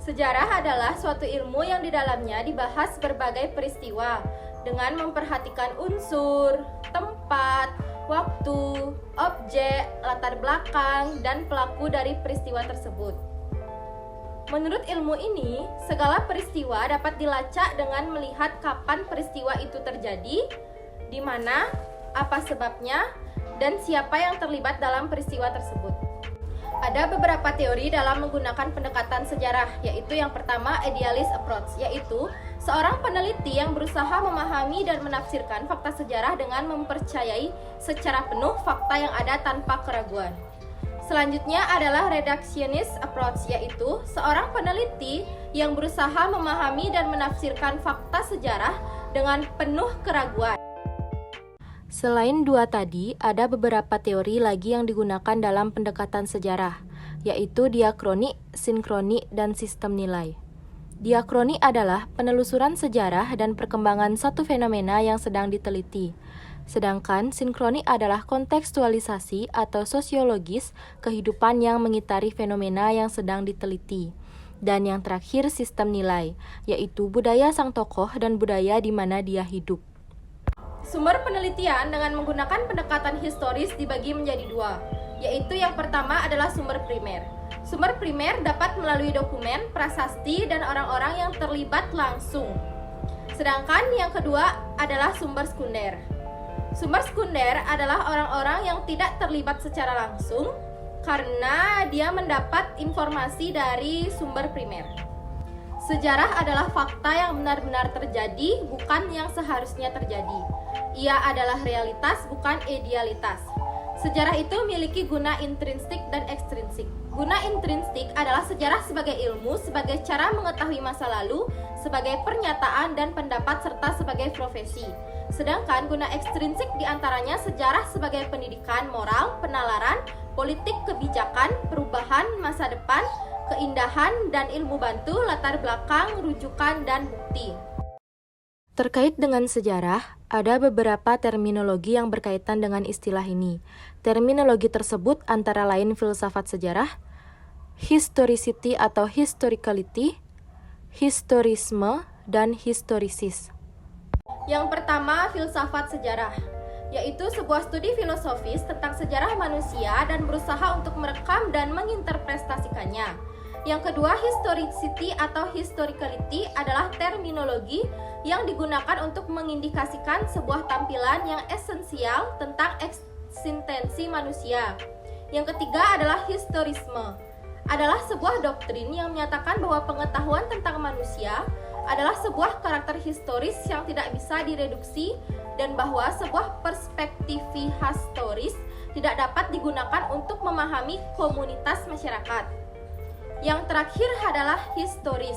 Sejarah adalah suatu ilmu yang di dalamnya dibahas berbagai peristiwa dengan memperhatikan unsur, tempat, waktu, objek, latar belakang, dan pelaku dari peristiwa tersebut. Menurut ilmu ini, segala peristiwa dapat dilacak dengan melihat kapan peristiwa itu terjadi, di mana, apa sebabnya, dan siapa yang terlibat dalam peristiwa tersebut. Ada beberapa teori dalam menggunakan pendekatan sejarah, yaitu yang pertama idealist approach, yaitu seorang peneliti yang berusaha memahami dan menafsirkan fakta sejarah dengan mempercayai secara penuh fakta yang ada tanpa keraguan. Selanjutnya adalah reductionist approach, yaitu seorang peneliti yang berusaha memahami dan menafsirkan fakta sejarah dengan penuh keraguan. Selain dua tadi, ada beberapa teori lagi yang digunakan dalam pendekatan sejarah, yaitu diakronik, sinkronik, dan sistem nilai. Diakronik adalah penelusuran sejarah dan perkembangan satu fenomena yang sedang diteliti. Sedangkan sinkronik adalah kontekstualisasi atau sosiologis kehidupan yang mengitari fenomena yang sedang diteliti. Dan yang terakhir sistem nilai, yaitu budaya sang tokoh dan budaya di mana dia hidup. Sumber penelitian dengan menggunakan pendekatan historis dibagi menjadi dua, yaitu yang pertama adalah sumber primer. Sumber primer dapat melalui dokumen, prasasti, dan orang-orang yang terlibat langsung. Sedangkan yang kedua adalah sumber sekunder. Sumber sekunder adalah orang-orang yang tidak terlibat secara langsung karena dia mendapat informasi dari sumber primer. Sejarah adalah fakta yang benar-benar terjadi, bukan yang seharusnya terjadi. Ia adalah realitas, bukan idealitas. Sejarah itu memiliki guna intrinsik dan ekstrinsik. Guna intrinsik adalah sejarah sebagai ilmu, sebagai cara mengetahui masa lalu, sebagai pernyataan dan pendapat, serta sebagai profesi. Sedangkan guna ekstrinsik diantaranya sejarah sebagai pendidikan moral, penalaran, politik kebijakan, perubahan masa depan, keindahan, dan ilmu bantu, latar belakang, rujukan, dan bukti. Terkait dengan sejarah, ada beberapa terminologi yang berkaitan dengan istilah ini. Terminologi tersebut antara lain filsafat sejarah, historicity atau historicality, historisme, dan historisis. Yang pertama, filsafat sejarah, yaitu sebuah studi filosofis tentang sejarah manusia dan berusaha untuk merekam dan menginterpretasikannya. Yang kedua, historicity atau historicality adalah terminologi yang digunakan untuk mengindikasikan sebuah tampilan yang esensial tentang eksistensi manusia. Yang ketiga adalah historisme, adalah sebuah doktrin yang menyatakan bahwa pengetahuan tentang manusia adalah sebuah karakter historis yang tidak bisa direduksi dan bahwa sebuah perspektif historis tidak dapat digunakan untuk memahami komunitas masyarakat. Yang terakhir adalah historis.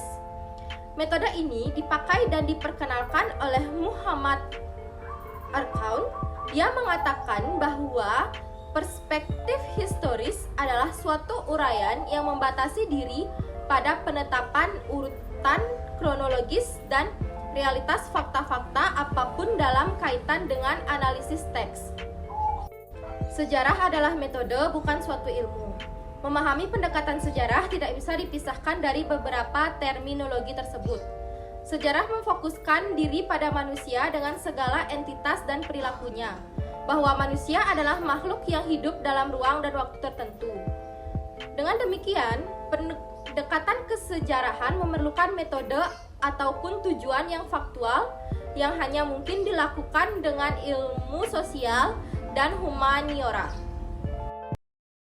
Metode ini dipakai dan diperkenalkan oleh Muhammad Arkaun. Dia mengatakan bahwa perspektif historis adalah suatu uraian yang membatasi diri pada penetapan urutan kronologis dan realitas fakta-fakta apapun dalam kaitan dengan analisis teks. Sejarah adalah metode, bukan suatu ilmu. Memahami pendekatan sejarah tidak bisa dipisahkan dari beberapa terminologi tersebut. Sejarah memfokuskan diri pada manusia dengan segala entitas dan perilakunya, bahwa manusia adalah makhluk yang hidup dalam ruang dan waktu tertentu. Dengan demikian, pendekatan kesejarahan memerlukan metode ataupun tujuan yang faktual yang hanya mungkin dilakukan dengan ilmu sosial dan humaniora.